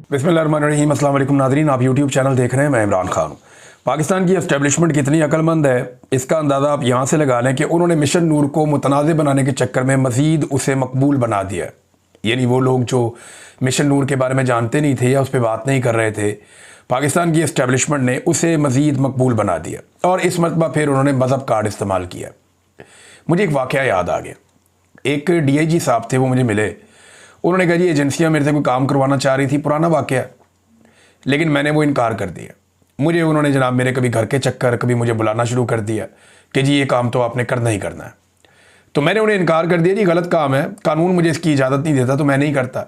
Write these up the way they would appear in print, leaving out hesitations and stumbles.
बिस्मिल्लाहिर्रहमानिर्रहीम। अस्सलाम वालेकुम नाज़रीन, आप यूट्यूब चैनल देख रहे हैं। मैं इमरान खान हूँ। पाकिस्तान की एस्टेब्लिशमेंट कितनी अक्लमंद है इसका अंदाज़ा आप यहाँ से लगा लें कि उन्होंने मिशन नूर को मुतनाज़ बनाने के चक्कर में मज़ीद उसे मकबूल बना दिया। यानी वो लोग जो मिशन नूर के बारे में जानते नहीं थे या उस पर बात नहीं कर रहे थे, पाकिस्तान की एस्टेब्लिशमेंट ने उसे मज़ीद मकबूल बना दिया और इस मरतबा फिर उन्होंने मज़हब कार्ड इस्तेमाल किया। मुझे एक वाक़या याद आ गया। एक DIG साहब थे, वो मुझे मिले। उन्होंने कहा जी एजेंसियां मेरे से कोई काम करवाना चाह रही थी, पुराना वाक़या, लेकिन मैंने वो इनकार कर दिया। मुझे उन्होंने जनाब मेरे कभी घर के चक्कर, कभी मुझे बुलाना शुरू कर दिया कि जी ये काम तो आपने करना ही करना है। तो मैंने उन्हें इनकार कर दिया, जी गलत काम है, कानून मुझे इसकी इजाज़त नहीं देता, तो मैं नहीं करता।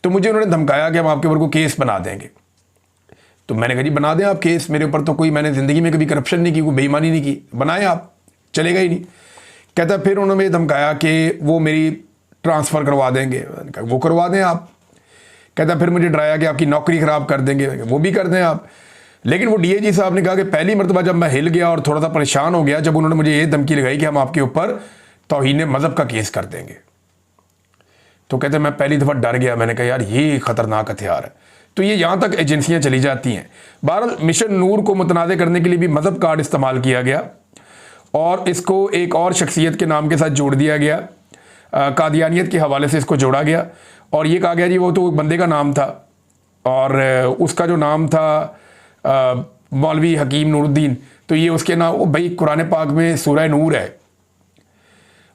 तो मुझे उन्होंने धमकाया कि हम आपके ऊपर को केस बना देंगे। तो मैंने कहा जी बना दें आप केस, मेरे ऊपर तो कोई, मैंने ज़िंदगी में कभी करप्शन नहीं की, कोई बेईमानी नहीं की, बनाएं आप, चलेगा ही नहीं। कहता फिर उन्होंने धमकाया कि वो मेरी ट्रांसफ़र करवा देंगे। मैंने कहा वो करवा दें आप। कहता फिर मुझे डराया कि आपकी नौकरी ख़राब कर देंगे, वो भी कर दें आप। लेकिन वो DIG साहब ने कहा कि पहली मरतबा जब मैं हिल गया और थोड़ा सा परेशान हो गया, जब उन्होंने मुझे ये धमकी लगाई कि हम आपके ऊपर तौहीन मज़हब का केस कर देंगे, तो कहते मैं पहली दफ़ा डर गया। मैंने कहा यार ये ख़तरनाक हथियार है। तो ये यहाँ तक एजेंसियाँ चली जाती हैं। बहरहाल मिशन नूर को मुतनाज़ करने के लिए भी मज़हब कार्ड इस्तेमाल किया गया और इसको एक और शख्सियत के नाम के साथ जोड़ दिया गया। कादियानियत के हवाले से इसको जोड़ा गया और ये कहा गया जी वो तो बंदे का नाम था और उसका जो नाम था मौलवी हकीम नूरुद्दीन, तो ये उसके नाम, वो भाई कुरान पाक में सूरह नूर है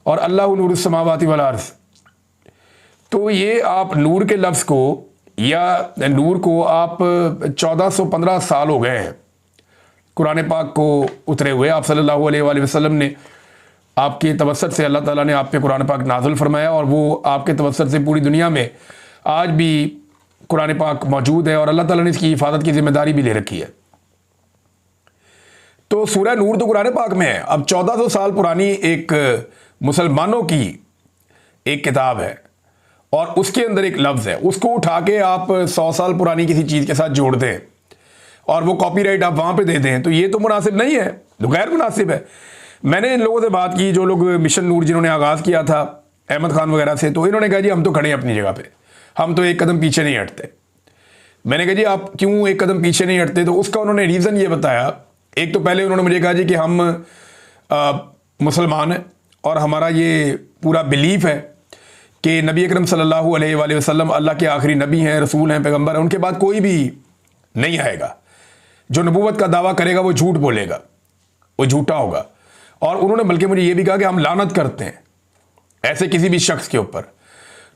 और अल्लाह नूरुस समावाति वल अर्ज़। तो ये आप नूर के लफ्ज़ को या नूर को आप 1415 साल हो गए हैं कुरान पाक को उतरे हुए। आप सल्लल्लाहु अलैहि वसल्लम ने आपके तवस्सुत से अल्लाह ताला ने आप पे कुरान पाक नाज़िल फरमाया और वो आपके तवस्सुत से पूरी दुनिया में आज भी कुरान पाक मौजूद है और अल्लाह ताला ने इसकी हिफाजत की जिम्मेदारी भी ले रखी है। तो सूरह नूर तो कुरान पाक में है। अब 1400 साल पुरानी एक मुसलमानों की एक किताब है और उसके अंदर एक लफ्ज़ है, उसको उठा के आप 100 साल पुरानी किसी चीज़ के साथ जोड़ दें और वो कॉपीराइट आप वहाँ पे दे दें, तो ये तो मुनासिब नहीं है, तो गैर मुनासिब है। मैंने इन लोगों से बात की जो लोग मिशन नूर जिन्होंने आगाज़ किया था, अहमद खान वगैरह से, तो इन्होंने कहा जी हम तो खड़े हैं अपनी जगह पे, हम तो एक कदम पीछे नहीं हटते। मैंने कहा जी आप क्यों एक कदम पीछे नहीं हटते? तो उसका उन्होंने रीज़न ये बताया। एक तो पहले उन्होंने मुझे कहा जी कि हम मुसलमान हैं और हमारा ये पूरा बिलीफ है कि नबी अकरम सल्लल्लाहु अलैहि वसल्लम अल्लाह के आखिरी नबी हैं, रसूल हैं, पैगम्बर हैं, उनके बाद कोई भी नहीं आएगा। जो नबूवत का दावा करेगा वो झूठ बोलेगा, वो झूठा होगा। और उन्होंने बल्कि मुझे ये भी कहा कि हम लानत करते हैं ऐसे किसी भी शख्स के ऊपर।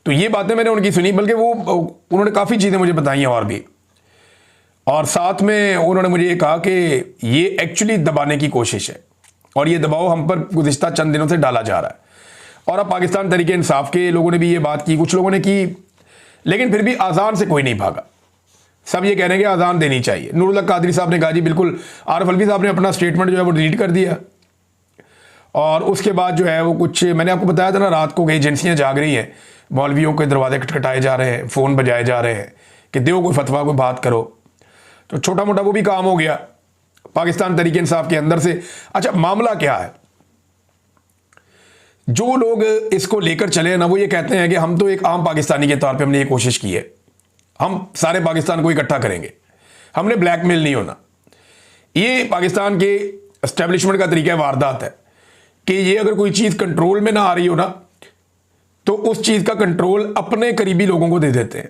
तो ये बातें मैंने उनकी सुनी, बल्कि वो उन्होंने काफ़ी चीज़ें मुझे बताई हैं और भी, और साथ में उन्होंने मुझे ये कहा कि ये एक्चुअली दबाने की कोशिश है और ये दबाव हम पर गुज़िश्ता चंद दिनों से डाला जा रहा है। और अब पाकिस्तान तहरीक इंसाफ के लोगों ने भी ये बात की, कुछ लोगों ने की, लेकिन फिर भी आज़ान से कोई नहीं भागा। सब ये कह रहे हैं कि आज़ान देनी चाहिए। नूरुल्लाह कादरी साहब ने कहा जी बिल्कुल। आरिफ अलवी साहब ने अपना स्टेटमेंट जो है वो डिलीट कर दिया और उसके बाद जो है वो कुछ, मैंने आपको बताया था ना, रात को कई एजेंसियां जाग रही हैं, मौलवियों के दरवाजे खटखटाए जा रहे हैं, फ़ोन बजाए जा रहे हैं कि दो कोई फतवा, कोई बात करो। तो छोटा मोटा वो भी काम हो गया पाकिस्तान तहरीक इंसाफ के अंदर से। अच्छा, मामला क्या है? जो लोग इसको लेकर चले ना, वो ये कहते हैं कि हम तो एक आम पाकिस्तानी के तौर पर हमने ये कोशिश की है, हम सारे पाकिस्तान को इकट्ठा करेंगे, हमने ब्लैकमेल नहीं होना। ये पाकिस्तान के एस्टेब्लिशमेंट का तरीका वारदात है कि ये अगर कोई चीज़ कंट्रोल में ना आ रही हो ना, तो उस चीज़ का कंट्रोल अपने करीबी लोगों को दे देते हैं।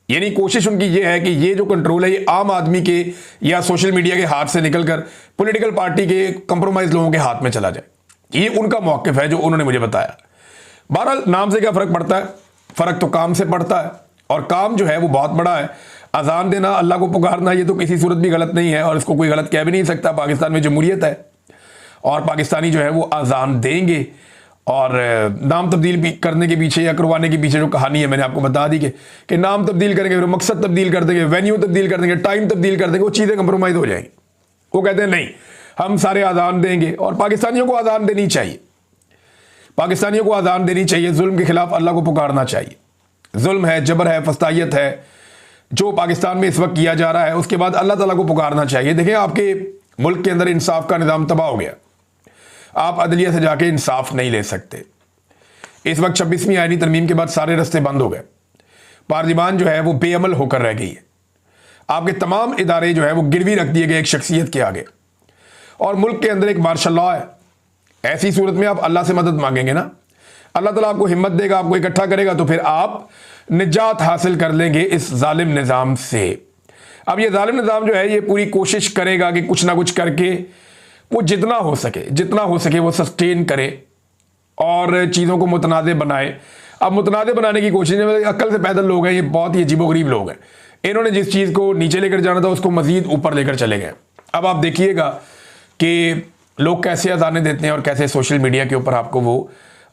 यानी कोशिश उनकी ये है कि ये जो कंट्रोल है ये आम आदमी के या सोशल मीडिया के हाथ से निकलकर पॉलिटिकल पार्टी के कंप्रोमाइज लोगों के हाथ में चला जाए। ये उनका मौक़िफ़ है जो उन्होंने मुझे बताया। बहरहाल नाम से क्या फ़र्क पड़ता है? फ़र्क तो काम से पड़ता है और काम जो है वो बहुत बड़ा है। अजान देना, अल्लाह को पुकारना, ये तो किसी सूरत भी गलत नहीं है और इसको कोई गलत कह भी नहीं सकता। पाकिस्तान में जमहूरियत है और पाकिस्तानी जो है वो अजान देंगे। और नाम तब्दील करने के पीछे या करवाने के पीछे जो कहानी है मैंने आपको बता दी कि नाम तब्दील करेंगे, फिर मकसद तब्दील कर देंगे, वेन्यू तब्दील कर देंगे, टाइम तब्दील कर देंगे, वो चीज़ें कंप्रोमाइज़ हो जाएंगी। वो कहते हैं नहीं, हम सारे अजान देंगे और पाकिस्तानियों को अजान देनी चाहिए। पाकिस्तानियों को अजान देनी चाहिए, जुल्म के खिलाफ अल्लाह को पुकारना चाहिए। जुल्म है, जबर है, फस्तायत है जो पाकिस्तान में इस वक्त किया जा रहा है, उसके बाद अल्लाह ताला को पुकारना चाहिए। देखिए आपके मुल्क के अंदर इंसाफ का निज़ाम तबाह हो गया, आप अदलिया से जाके इंसाफ नहीं ले सकते। इस वक्त 26वीं आईनी तरमीम के बाद सारे रास्ते बंद हो गए। पार्लिमान जो है वो बेअमल होकर रह गई है। आपके तमाम इदारे जो है वो गिरवी रख दिए गए एक शख्सियत के आगे, और मुल्क के अंदर एक मार्शल लॉ है। ऐसी सूरत में आप अल्लाह से मदद मांगेंगे ना, अल्लाह ताला आपको हिम्मत देगा, आपको इकट्ठा करेगा, तो फिर आप निजात हासिल कर लेंगे इस जालिम निज़ाम से। अब ये जालिम निज़ाम जो है ये पूरी कोशिश करेगा कि कुछ ना कुछ करके वो जितना हो सके वो सस्टेन करे और चीज़ों को मुतनाज़े बनाए। अब मुतनाज़े बनाने की कोशिश में अक्ल से पैदल लोग हैं, ये बहुत ही अजीबोगरीब लोग हैं। इन्होंने जिस चीज़ को नीचे लेकर जाना था उसको मज़ीद ऊपर लेकर चले गए। अब आप देखिएगा कि लोग कैसे अज़ानें देते हैं और कैसे सोशल मीडिया के ऊपर आपको वो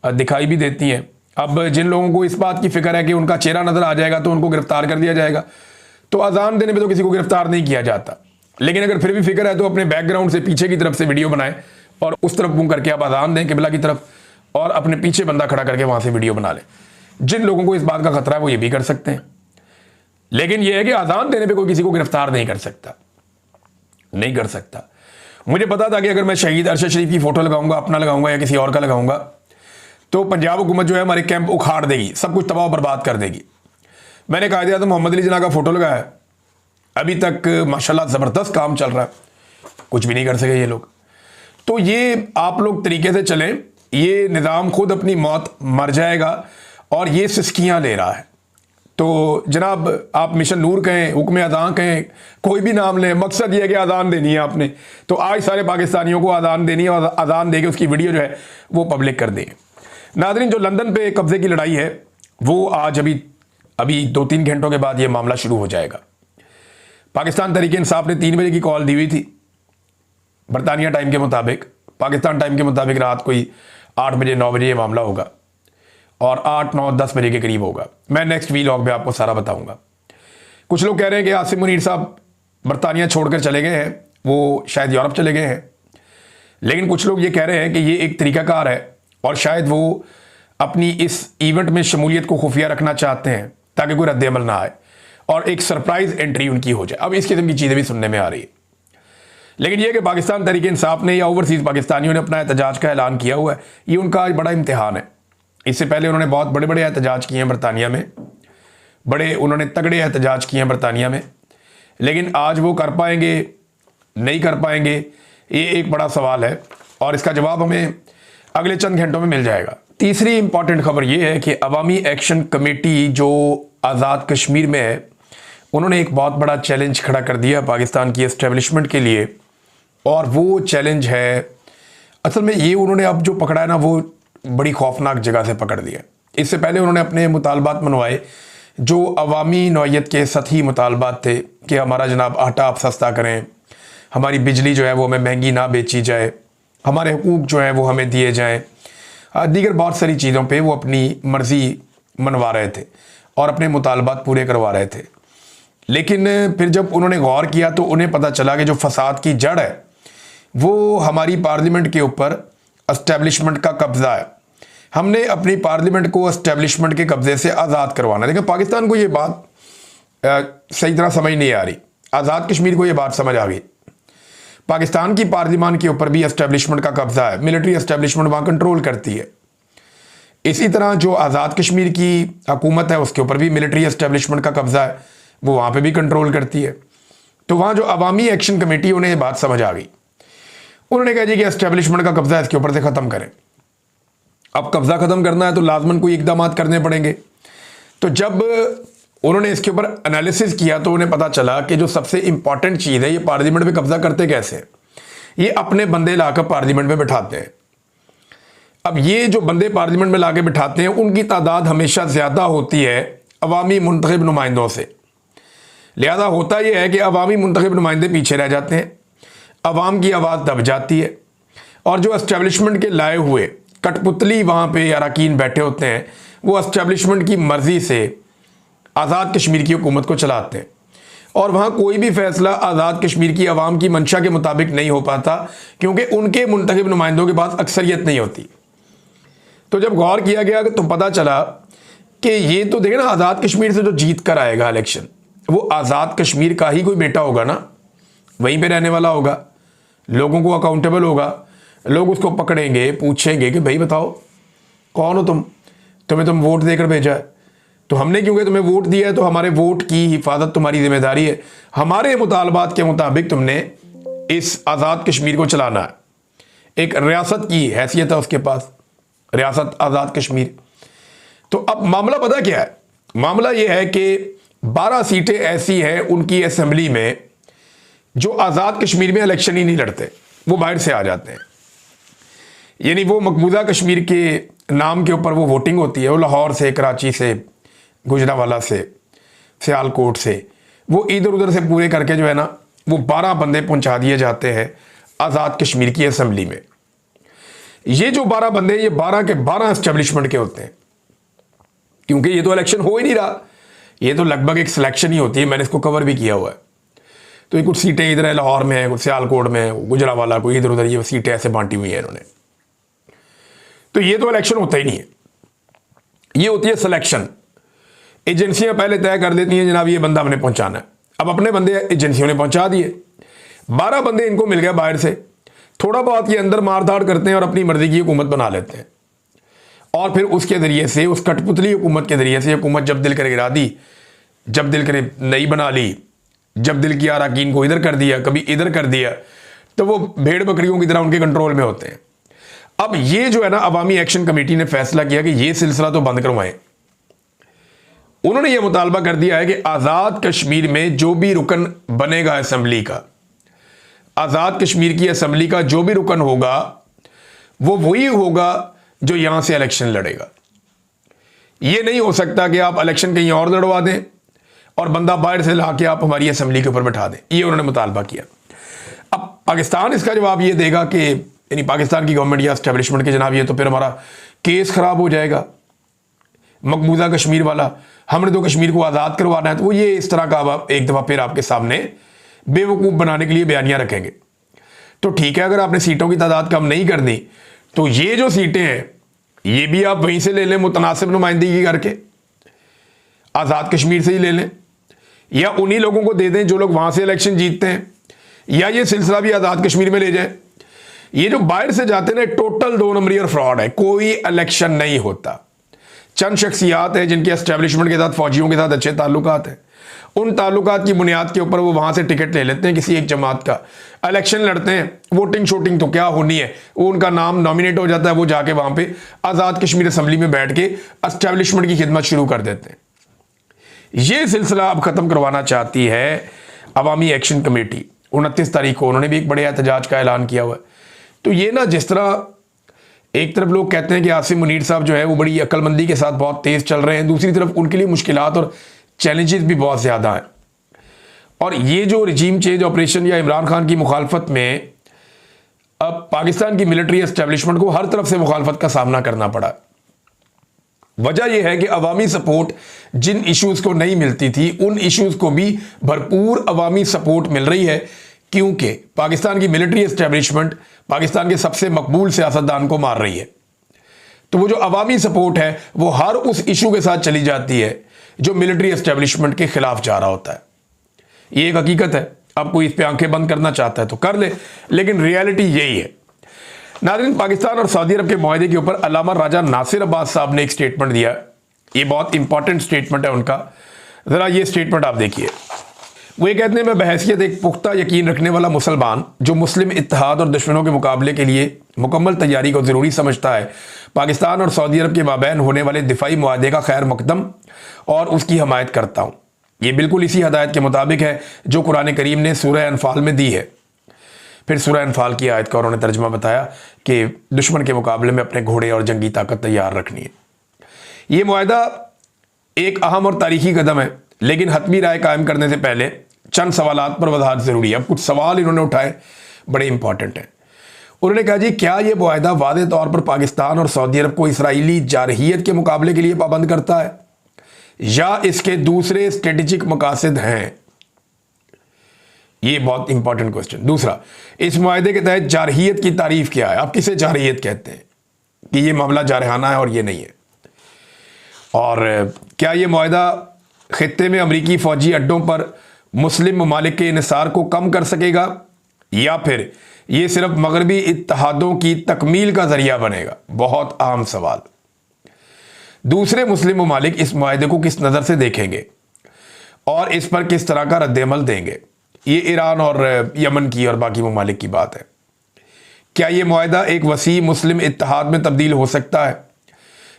दिखाई भी देती हैं। अब जिन लोगों को इस बात की फ़िक्र है कि उनका चेहरा नज़र आ जाएगा तो उनको गिरफ्तार कर दिया जाएगा, तो अज़ान देने पे तो किसी को गिरफ्तार नहीं किया जाता। लेकिन अगर फिर भी फिक्र है तो अपने बैकग्राउंड से पीछे की तरफ से वीडियो बनाएं और उस तरफ मुंह करके आप अज़ान दें किबला की तरफ, और अपने पीछे बंदा खड़ा करके वहाँ से वीडियो बना लें। जिन लोगों को इस बात का खतरा है वो ये भी कर सकते हैं, लेकिन यह है कि अज़ान देने पर कोई किसी को गिरफ्तार नहीं कर सकता। मुझे पता था कि अगर मैं शहीद अरशद शरीफ की फ़ोटो लगाऊंगा, अपना लगाऊंगा या किसी और का लगाऊंगा, तो पंजाब हुकूमत जो है हमारे कैंप उखाड़ देगी, सब कुछ तबाह बर्बाद कर देगी। मैंने कहा दिया तो मोहम्मद अली जिन्ना का फ़ोटो लगाया, अभी तक माशाल्लाह ज़बरदस्त काम चल रहा है, कुछ भी नहीं कर सके ये लोग। तो ये आप लोग तरीके से चलें, ये निज़ाम खुद अपनी मौत मर जाएगा और ये सिस्कियाँ ले रहा है। तो जनाब आप मिशन नूर कहें, हुक्म अज़ान कहें, कोई भी नाम लें, मकसद ये है कि अज़ान देनी है आपने। तो आज सारे पाकिस्तानियों को अज़ान देनी है और अज़ान दे के उसकी वीडियो जो है वो पब्लिक कर दें। नाज़रीन, जो लंदन पे कब्ज़े की लड़ाई है वो आज अभी 2-3 घंटों के बाद ये मामला शुरू हो जाएगा। पाकिस्तान तहरीक इंसाफ ने 3 बजे की कॉल दी हुई थी बरतानिया टाइम के मुताबिक। पाकिस्तान टाइम के मुताबिक रात कोई 8 बजे 9 बजे ये मामला होगा और 8, 9, 10 बजे के करीब होगा। मैं नेक्स्ट वीलॉग में आपको सारा बताऊंगा। कुछ लोग कह रहे हैं कि आसिम मुनीर साहब बरतानिया छोड़कर चले गए हैं, वो शायद यूरोप चले गए हैं। लेकिन कुछ लोग ये कह रहे हैं कि ये एक तरीकाकार है और शायद वो अपनी इस इवेंट में शमूलियत को खुफिया रखना चाहते हैं ताकि कोई रद्द-ए-अमल ना आए और एक सरप्राइज एंट्री उनकी हो जाए। अब इस किस्म की चीज़ें भी सुनने में आ रही है। लेकिन यह कि पाकिस्तान तहरीक इंसाफ ने या ओवरसीज़ पाकिस्तानियों ने अपना एहतजाज का ऐलान किया हुआ है, ये उनका आज बड़ा इम्तिहान है। इससे पहले उन्होंने बहुत बड़े बड़े एहतजाज किए हैं बरतानिया में, उन्होंने तगड़े एहतजाज किए हैं बरतानिया में, लेकिन आज वो कर पाएंगे नहीं कर पाएंगे ये एक बड़ा सवाल है और इसका जवाब हमें अगले चंद घंटों में मिल जाएगा। तीसरी इंपॉर्टेंट खबर ये है कि अवामी एक्शन कमेटी जो आज़ाद कश्मीर में है, उन्होंने एक बहुत बड़ा चैलेंज खड़ा कर दिया पाकिस्तान की एस्टेब्लिशमेंट के लिए, और वो चैलेंज है असल में ये उन्होंने अब जो पकड़ा है ना वो बड़ी खौफनाक जगह से पकड़ दिया। इससे पहले उन्होंने अपने मुतालबात मनवाए जो अवामी नौइयत के सतही मुतालबात थे कि हमारा जनाब आटा आप सस्ता करें, हमारी बिजली जो है वो हमें महंगी ना बेची जाए, हमारे हुकूक जो है वो हमें दिए जाएँ, दीगर बहुत सारी चीज़ों पे वो अपनी मर्ज़ी मनवा रहे थे और अपने मुतालबात पूरे करवा रहे थे। लेकिन फिर जब उन्होंने गौर किया तो उन्हें पता चला कि जो फसाद की जड़ है वो हमारी पार्लियामेंट के ऊपर एस्टेब्लिशमेंट का कब्ज़ा है। हमने अपनी पार्लियामेंट को एस्टेब्लिशमेंट के कब्ज़े से आज़ाद करवाना है। देखिए पाकिस्तान को ये बात सही तरह समझ नहीं आ रही, आज़ाद कश्मीर को ये बात समझ आ गई। पाकिस्तान की पार्लियामान के ऊपर भी एस्टेब्लिशमेंट का कब्ज़ा है, मिलिट्री एस्टेब्लिशमेंट वहाँ कंट्रोल करती है। इसी तरह जो आज़ाद कश्मीर की हुकूमत है उसके ऊपर भी मिलिट्री एस्टेब्लिशमेंट का कब्ज़ा है, वो वहाँ पे भी कंट्रोल करती है। तो वहाँ जो अवामी एक्शन कमेटी उन्हें ये बात समझ आ गई, उन्होंने कहा जी कि एस्टेब्लिशमेंट का कब्ज़ा इसके ऊपर से ख़त्म करें। अब कब्ज़ा ख़त्म करना है तो लाजमन कोई इकदाम करने पड़ेंगे। तो जब उन्होंने इसके ऊपर एनालिसिस किया तो उन्हें पता चला कि जो सबसे इंपॉर्टेंट चीज़ है, ये पार्लियामेंट में कब्ज़ा करते कैसे, ये अपने बंदे लाकर पार्लियामेंट में बिठाते हैं। अब ये जो बंदे पार्लियामेंट में लाके बिठाते हैं उनकी तादाद हमेशा ज़्यादा होती है अवामी मुंतखब नुमाइंदों से। लिहाजा होता यह है कि अवामी मुंतखब नुमाइंदे पीछे रह जाते हैं, अवाम की आवाज़ दब जाती है और जो एस्टेब्लिशमेंट के लाए हुए कठपुतली वहाँ पे अरकान बैठे होते हैं वो एस्टेब्लिशमेंट की मर्ज़ी से आज़ाद कश्मीर की हुकूमत को चलाते हैं और वहाँ कोई भी फ़ैसला आज़ाद कश्मीर की आवाम की मंशा के मुताबिक नहीं हो पाता क्योंकि उनके मुंतखब नुमाइंदों के पास अक्सरियत नहीं होती। तो जब गौर किया गया तो पता चला कि ये तो देखें ना, आज़ाद कश्मीर से जो जीत कर आएगा इलेक्शन वो आज़ाद कश्मीर का ही कोई बेटा होगा ना, वहीं पे रहने वाला होगा, लोगों को अकाउंटेबल होगा, लोग उसको पकड़ेंगे, पूछेंगे कि भाई बताओ कौन हो तुम्हें वोट देकर भेजा है, तो हमने क्योंकि तुम्हें वोट दिया है तो हमारे वोट की हिफाजत तुम्हारी जिम्मेदारी है। हमारे मुतालबात के मुताबिक तुमने इस आज़ाद कश्मीर को चलाना है। एक रियासत की हैसियत है उसके पास, रियासत आज़ाद कश्मीर। तो अब मामला पता क्या है? मामला यह है कि 12 सीटें ऐसी हैं उनकी असेंबली में जो आज़ाद कश्मीर में इलेक्शन ही नहीं लड़ते, वो बाहर से आ जाते हैं। यानी वो मकबूजा कश्मीर के नाम के ऊपर वो वोटिंग होती है, वो लाहौर से, कराची से, गुजरावाला से, सियालकोट से, वो इधर उधर से पूरे करके जो है ना वो 12 बंदे पहुंचा दिए जाते हैं आज़ाद कश्मीर की असेंबली में। ये जो 12 बंदे, ये 12 के 12 एस्टेब्लिशमेंट के होते हैं, क्योंकि ये तो इलेक्शन हो ही नहीं रहा, ये तो लगभग एक सिलेक्शन ही होती है। मैंने इसको कवर भी किया हुआ है। तो ये कुछ सीटें इधर है, लाहौर में है, कुछ सियालकोट में है, गुजरावाला, कोई इधर उधर, ये सीटें ऐसे बांटी हुई है इन्होंने। तो ये तो इलेक्शन होता ही नहीं है, ये होती है सिलेक्शन। एजेंसियां पहले तय कर देती हैं जनाब ये बंदा हमने पहुंचाना है। अब अपने बंदे एजेंसियों ने पहुंचा दिए, 12 बंदे इनको मिल गए बाहर से। थोड़ा बहुत ये अंदर मारधाड़ करते हैं और अपनी मर्जी की हुकूमत बना लेते हैं, और फिर उसके जरिए से, उस कठपुतली हुकूमत के जरिए से, हुकूमत जब दिल करे गिरा दी, जब दिल करे नई बना ली, जब दिल किया अरकान को इधर कर दिया, कभी इधर कर दिया, तो वो भेड़ बकरियों की तरह उनके कंट्रोल में होते हैं। अब ये जो है ना, अवामी एक्शन कमेटी ने फैसला किया कि ये सिलसिला तो बंद करवाएं। उन्होंने ये मुतालबा कर दिया है कि आज़ाद कश्मीर में जो भी रुकन बनेगा असेंबली का, आज़ाद कश्मीर की असेंबली का जो भी रुकन होगा, वो वही होगा जो यहां से इलेक्शन लड़ेगा। ये नहीं हो सकता कि आप इलेक्शन कहीं और लड़वा दें और बंदा बाहर से लाके आप हमारी असेंबली के ऊपर बैठा दें। ये उन्होंने मुतालबा किया। अब पाकिस्तान इसका जवाब ये देगा कि, यानी पाकिस्तान की गवर्नमेंट या एस्टेब्लिशमेंट के, जनाब ये तो फिर हमारा केस खराब हो जाएगा मकबूजा कश्मीर वाला, हमने तो कश्मीर को आज़ाद करवाना है। तो वो ये इस तरह का एक दफ़ा फिर आपके सामने बेवकूफ़ बनाने के लिए बयानियां रखेंगे। तो ठीक है, अगर आपने सीटों की तादाद कम नहीं कर दी तो ये जो सीटें हैं ये भी आप वहीं से ले लें, मुतनासिब नुमाइंदगी करके आज़ाद कश्मीर से ही ले लें, या उन्हीं लोगों को दे दें जो लोग वहां से इलेक्शन जीतते हैं, या ये सिलसिला भी आज़ाद कश्मीर में ले जाए। ये जो बाहर से जाते हैं ना, टोटल 2 नंबरी और फ्रॉड है। कोई इलेक्शन नहीं होता। चंद शख्सियात हैं जिनके एस्टेब्लिशमेंट के साथ, फौजियों के साथ अच्छे ताल्लुकात हैं, उन ताल्लुकात की बुनियाद के ऊपर वो वहां से टिकट ले लेते हैं किसी एक जमात का, इलेक्शन लड़ते हैं। वोटिंग शोटिंग तो क्या होनी है, वो उनका नाम नॉमिनेट हो जाता है, वो जाके वहां पे आज़ाद कश्मीर असेंबली में बैठ के एस्टेब्लिशमेंट की खिदमत शुरू कर देते हैं। ये सिलसिला अब खत्म करवाना चाहती है अवामी एक्शन कमेटी। 29 तारीख को उन्होंने भी एक बड़े एहतजाज का ऐलान किया हुआ है। तो ये ना, जिस तरह एक तरफ लोग कहते हैं कि आसिम मुनीर साहब जो है वो बड़ी अक्लमंदी के साथ बहुत तेज चल रहे हैं, दूसरी तरफ उनके लिए मुश्किलात और चैलेंजेस भी बहुत ज़्यादा हैं। और ये जो रिजीम चेंज ऑपरेशन या इमरान खान की मुखालफत में अब पाकिस्तान की मिलिट्री एस्टेब्लिशमेंट को हर तरफ से मुखालफत का सामना करना पड़ा। वजह यह है कि अवामी सपोर्ट जिन इश्यूज़ को नहीं मिलती थी, उन इश्यूज़ को भी भरपूर अवामी सपोर्ट मिल रही है, क्योंकि पाकिस्तान की मिलिट्री एस्टेब्लिशमेंट पाकिस्तान के सबसे मकबूल सियासतदान को मार रही है। तो वो जो अवामी सपोर्ट है वो हर उस इशू के साथ चली जाती है जो मिलिट्री एस्टेब्लिशमेंट के खिलाफ जा रहा होता है। ये एक हकीकत है। अब कोई इस पे आंखें बंद करना चाहता है तो कर ले, लेकिन रियलिटी यही है। नाज़रीन, पाकिस्तान और सऊदी अरब के मुआहदे के ऊपर अल्लामा राजा नासिर अब्बास साहब ने एक स्टेटमेंट दिया। ये बहुत इंपॉर्टेंट स्टेटमेंट है उनका। ज़रा ये स्टेटमेंट आप देखिए। वो ये कहते हैं, मैं बहैसियत एक पुख्ता यकीन रखने वाला मुसलमान जो मुस्लिम इत्तेहाद और दुश्मनों के मुकाबले के लिए मुकम्मल तैयारी को ज़रूरी समझता है, पाकिस्तान और सऊदी अरब के माबैन होने वाले दिफाई मुआहदे का खैर मकदम और उसकी हमायत करता हूँ। ये बिल्कुल इसी हदायत के मुताबिक है जो कुरान करीम ने सूरह अनफाल में दी है। फिर सूरह अनफाल की आयत का उन्होंने तर्जमा बताया कि दुश्मन के मुकाबले में अपने घोड़े और जंगी ताकत तैयार रखनी है। ये मुआहदा एक अहम और तारीखी कदम है, लेकिन हतमी राय कायम करने से पहले चंद सवालात पर वजाहत ज़रूरी है। अब कुछ सवाल इन्होंने उठाए, बड़े इंपॉर्टेंट हैं। उन्होंने कहा, जी क्या ये मुआहदा वादे तौर पर पाकिस्तान और सऊदी अरब को इसराइली जारहियत के मुकाबले के लिए पाबंद करता है या इसके दूसरे स्ट्रेटेजिक मकासद हैं? ये बहुत इंपॉर्टेंट क्वेश्चन। दूसरा, इस मुआहदे के तहत जारहियत की तारीफ क्या है? आप किसे जारहियत कहते हैं कि ये मामला जारहाना है और ये नहीं है? और क्या ये मुआहदा खित्ते में अमरीकी फौजी अड्डों पर मुस्लिम ममालिक के इन्हिसार को कम कर सकेगा या फिर ये सिर्फ मगरबी इत्तेहादों की तकमील का जरिया बनेगा? बहुत अहम सवाल। दूसरे मुस्लिम ममालिक इस मुआहदे को किस नज़र से देखेंगे और इस पर किस तरह का रद्द-ए-अमल देंगे। ये ईरान और यमन की और बाकी ममालिक की बात है। क्या ये मुआहदा एक वसी मुस्लिम इत्तेहाद में तब्दील हो सकता है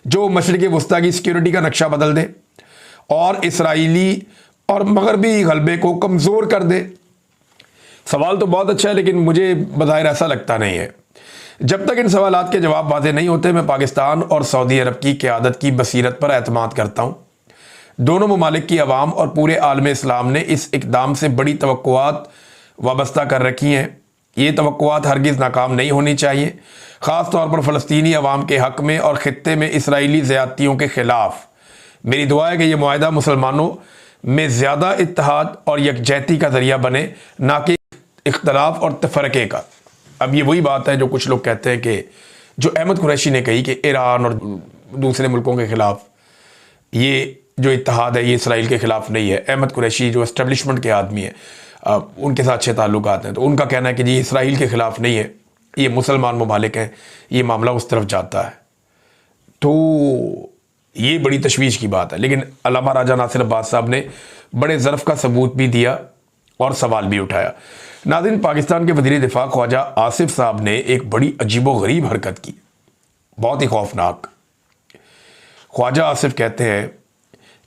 जो मशरिक़ वस्ता की सिक्योरिटी का नक्शा बदल दे और इसराइली और मगरबी गलबे को कमज़ोर कर दे? सवाल तो बहुत अच्छा है, लेकिन मुझे बज़ाहिर ऐसा लगता नहीं है। जब तक इन सवालात के जवाब वाज़ेह नहीं होते, मैं पाकिस्तान और सऊदी अरब की क़यादत की बसीरत पर एतमाद करता हूँ। दोनों ममालिक की अवाम और पूरे आलम इस्लाम ने इस इक़दाम से बड़ी तवक्कुआत वाबस्ता कर रखी हैं। ये तवक्कुआत हरगिज़ नाकाम नहीं होनी चाहिए, ख़ास तौर पर फ़लस्तीनी अवाम के हक़ में और ख़ित्ते में इसराइली ज़्यादतियों के ख़िलाफ़। मेरी दुआ है कि यह मुआहदा मुसलमानों में ज़्यादा इत्तेहाद और यकजहती का ज़रिया बने, ना कि इख्तलाफ और तफरके का। अब ये वही बात है जो कुछ लोग कहते हैं कि जो अहमद कुरैशी ने कही कि ईरान और दूसरे मुल्कों के ख़िलाफ़ ये जो इत्तेहाद है ये इसराइल के ख़िलाफ़ नहीं है। अहमद कुरैशी जो एस्टेब्लिशमेंट के आदमी है, उनके साथ अच्छे ताल्लुकात हैं, तो उनका कहना है कि जी इसराइल के ख़िलाफ़ नहीं है, ये मुसलमान ममालिक हैं, ये मामला उस तरफ जाता है। तो ये बड़ी तशवीश की बात है। लेकिन अल्लामा राजा नासिर अब्बास साहब ने बड़े ज़र्फ़ का सबूत भी दिया और सवाल भी उठाया। नाज़रीन, पाकिस्तान के वज़ीर दिफ़ा ख्वाजा आसिफ साहब ने एक बड़ी अजीबो-गरीब हरकत की, बहुत ही खौफनाक। ख्वाजा आसिफ कहते हैं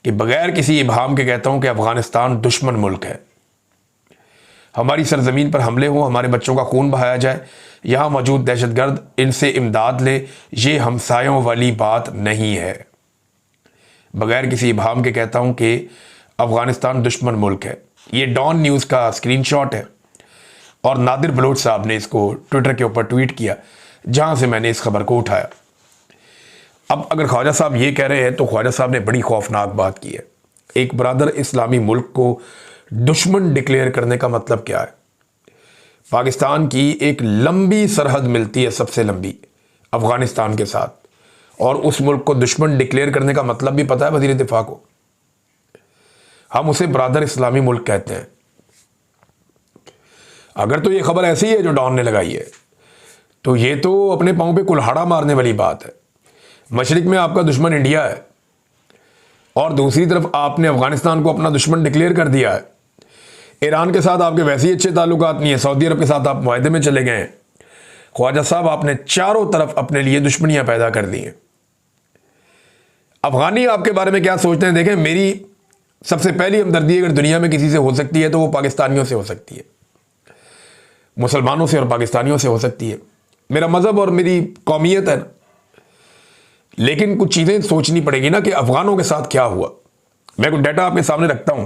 कि बग़ैर किसी इबहाम के कहता हूँ कि अफ़गानिस्तान दुश्मन मुल्क है। हमारी सरज़मीन पर हमले हों, हमारे बच्चों का खून बहाया जाए, यहाँ मौजूद दहशतगर्द इनसे इमदाद ले, ये हमसायों वाली बात नहीं है। बग़ैर किसी इबहाम के कहता हूँ कि अफ़गानिस्तान दुश्मन मुल्क है। ये डॉन न्यूज़ का स्क्रीनशॉट है और नादिर बलोच साहब ने इसको ट्विटर के ऊपर ट्वीट किया, जहाँ से मैंने इस खबर को उठाया। अब अगर ख्वाजा साहब ये कह रहे हैं तो ख्वाजा साहब ने बड़ी खौफनाक बात की है। एक बरादर इस्लामी मुल्क को दुश्मन डिक्लेयर करने का मतलब क्या है? पाकिस्तान की एक लंबी सरहद मिलती है, सबसे लंबी, अफ़गानिस्तान के साथ, और उस मुल्क को दुश्मन डिक्लेयर करने का मतलब भी पता है वज़ीर दिफ़ा को। हम उसे बरादर इस्लामी मुल्क कहते हैं। अगर तो ये खबर ऐसी है जो डॉन ने लगाई है, तो ये तो अपने पाँव पे कुल्हाड़ा मारने वाली बात है। मशरिक में आपका दुश्मन इंडिया है और दूसरी तरफ आपने अफ़गानिस्तान को अपना दुश्मन डिक्लेयर कर दिया है। ईरान के साथ आपके वैसे ही अच्छे ताल्लुकात नहीं है, सऊदी अरब के साथ आप मुआहदे में चले गए हैं। ख्वाजा साहब, आपने चारों तरफ अपने लिए दुश्मनियां पैदा कर दी हैं। अफगानी आपके बारे में क्या सोचते हैं? देखें, मेरी सबसे पहली हमदर्दी अगर दुनिया में किसी से हो सकती है तो वो पाकिस्तानियों से हो सकती है, मुसलमानों से और पाकिस्तानियों से हो सकती है। मेरा मज़हब और मेरी कौमियत है, लेकिन कुछ चीज़ें सोचनी पड़ेगी ना कि अफ़गानों के साथ क्या हुआ। मैं कुछ डाटा आपके सामने रखता हूं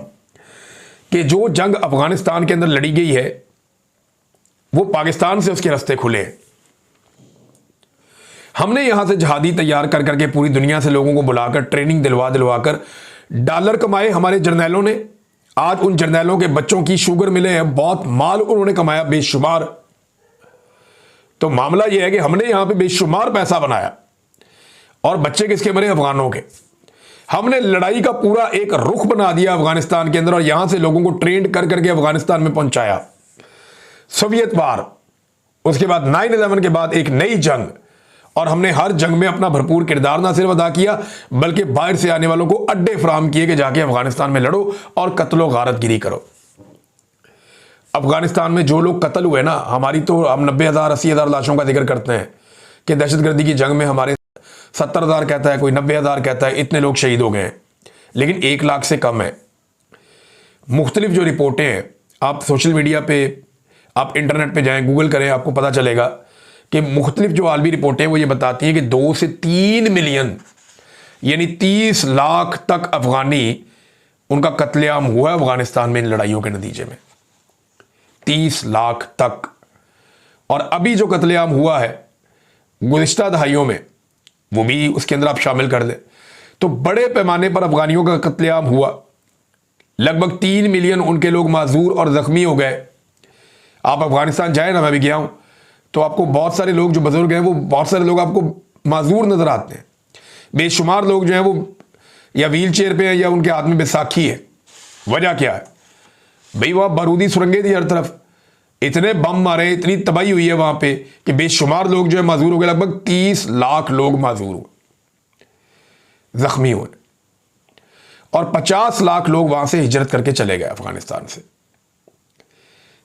कि जो जंग अफ़गानिस्तान के अंदर लड़ी गई है वो पाकिस्तान से उसके रास्ते खुले हैं। हमने यहां से जहादी तैयार कर करके पूरी दुनिया से लोगों को बुलाकर ट्रेनिंग दिलवा कर डॉलर कमाए हमारे जर्नैलों ने। आज उन जर्नैलों के बच्चों की शुगर मिले हैं, बहुत माल उन्होंने कमाया बेशुमार। तो मामला यह है कि हमने यहां पे बेशुमार पैसा बनाया और बच्चे किसके मरे? अफगानों के। हमने लड़ाई का पूरा एक रुख बना दिया अफगानिस्तान के अंदर और यहां से लोगों को ट्रेंड कर करके अफगानिस्तान में पहुंचाया। सोवियत वार, उसके बाद 9/11 के बाद एक नई जंग, और हमने हर जंग में अपना भरपूर किरदार ना सिर्फ अदा किया बल्कि बाहर से आने वालों को अड्डे फराहम किए कि जाके अफगानिस्तान में लड़ो और कत्लो गारतगिरी करो। अफगानिस्तान में जो लोग कत्ल हुए ना, हमारी तो हम 90,000 80,000 लाशों का जिक्र करते हैं कि दहशतगर्दी की जंग में हमारे 70,000 कहता है, कोई 90,000 कहता है, इतने लोग शहीद हो गए हैं, लेकिन 1 लाख से कम है। मुख्तलिफ जो रिपोर्टें हैं, आप सोशल मीडिया पे, आप इंटरनेट पे जाएं, गूगल करें, आपको पता चलेगा कि मुख्तलिफ जो आलमी रिपोर्टें वो ये बताती हैं कि 2 से 3 मिलियन यानी 30 लाख तक अफगानी उनका कत्लेआम हुआ है अफगानिस्तान में इन लड़ाइयों के नतीजे में। 30 लाख तक। और अभी जो कत्लेआम हुआ है गुज़िश्ता दहाइयों में, वो भी उसके अंदर आप शामिल कर दें, तो बड़े पैमाने पर अफगानियों का कत्लेआम हुआ। लगभग 3 मिलियन उनके लोग माजूर और जख्मी हो गए। आप अफगानिस्तान जाए ना, मैं भी गया हूं, तो आपको बहुत सारे लोग जो बुजुर्ग हैं, वो बहुत सारे लोग आपको माजूर नजर आते हैं। बेशुमार लोग जो हैं वो या व्हील चेयर पे हैं या उनके हाथ में बैसाखी है। वजह क्या है भाई? वहां बारूदी सुरंगें थी हर तरफ, इतने बम मारे, इतनी तबाही हुई है वहां पे कि बेशुमार लोग जो है माजूर हो गए। लगभग 30 लाख लोग माजूर हुए। जख्मी हुए और 50 लाख लोग वहां से हिजरत करके चले गए अफगानिस्तान से,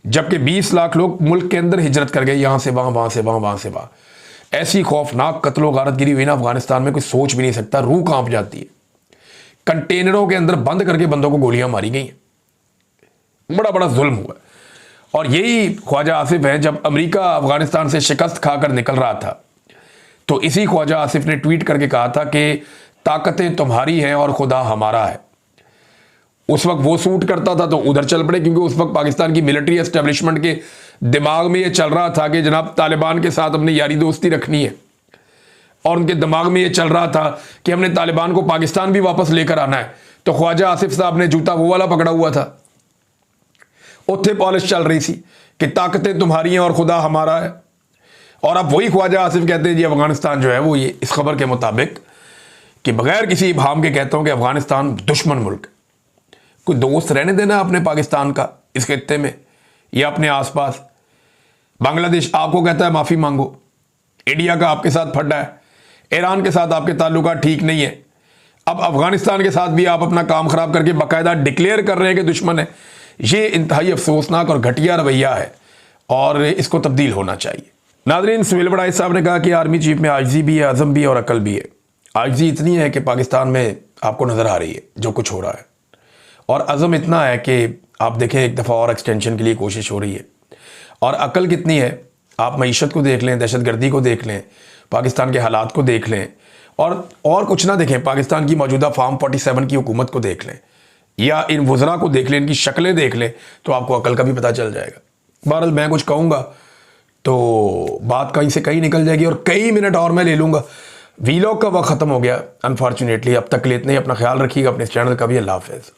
जबकि 20 लाख लोग मुल्क के अंदर हिजरत कर गए, यहां से वहां, वहां से वहां, वहां से वहां। ऐसी खौफनाक कत्लो गारतगिरी हुई ना अफगानिस्तान में, कोई सोच भी नहीं सकता, रूह कांप जाती है। कंटेनरों के अंदर बंद करके बंदों को गोलियां मारी गई, बड़ा बड़ा जुल्म हुआ। और यही ख्वाजा आसिफ है, जब अमेरिका अफगानिस्तान से शिकस्त खाकर निकल रहा था तो इसी ख्वाजा आसिफ ने ट्वीट करके कहा था कि ताकतें तुम्हारी हैं और खुदा हमारा है। उस वक्त वो सूट करता था तो उधर चल पड़े, क्योंकि उस वक्त पाकिस्तान की मिलिट्री एस्टेब्लिशमेंट के दिमाग में ये चल रहा था कि जनाब तालिबान के साथ अपनी यारी दोस्ती रखनी है, और उनके दिमाग में ये चल रहा था कि हमने तालिबान को पाकिस्तान भी वापस लेकर आना है। तो ख्वाजा आसिफ साहब ने जूता वो वाला पकड़ा हुआ था, उत्थे पॉलिश चल रही थी कि ताकतें तुम्हारी हैं और खुदा हमारा है। और अब वही ख्वाजा आसिफ कहते हैं जी अफगानिस्तान जो है वो, ये इस खबर के मुताबिक कि बगैर किसी इबाहम के कहता हूं कि अफगानिस्तान दुश्मन मुल्क। कोई दोस्त रहने देना अपने पाकिस्तान का इस खित्ते में या अपने आसपास। बांग्लादेश आपको कहता है माफी मांगो, इंडिया का आपके साथ फड्डा है, ईरान के साथ आपके ताल्लुकात ठीक नहीं है, अब अफगानिस्तान के साथ भी आप अपना काम खराब करके बाकायदा डिक्लेयर कर रहे हैं कि दुश्मन है। ये इंतहाई अफसोसनाक और घटिया रवैया है और इसको तब्दील होना चाहिए। नाज़रीन, सुहेल बड़ाई साहब ने कहा कि आर्मी चीफ में आजिज़ी भी है, अज़म भी है और अकल भी है। आजिज़ी इतनी है कि पाकिस्तान में आपको नज़र आ रही है जो कुछ हो रहा है, और अज़म इतना है कि आप देखें एक दफ़ा और एक्सटेंशन के लिए कोशिश हो रही है। और अकल कितनी है, आप मईशत को देख लें, दहशतगर्दी को देख लें, पाकिस्तान के हालात को देख लें, और कुछ ना देखें, पाकिस्तान की मौजूदा फार्म 47 की हुकूमत को देख लें या इन वज़रा को देख लें, इनकी शक्लें देख लें, तो आपको अकल का भी पता चल जाएगा। बहरहाल मैं कुछ कहूँगा तो बात कहीं से कहीं निकल जाएगी और कई मिनट और मैं ले लूँगा। वीलॉग का वक्त ख़त्म हो गया अनफॉर्चुनेटली। अब तक के लिए इतने ही। अपना ख्याल रखिएगा, अपने चैनल का भी। अल्लाह हाफ़िज़।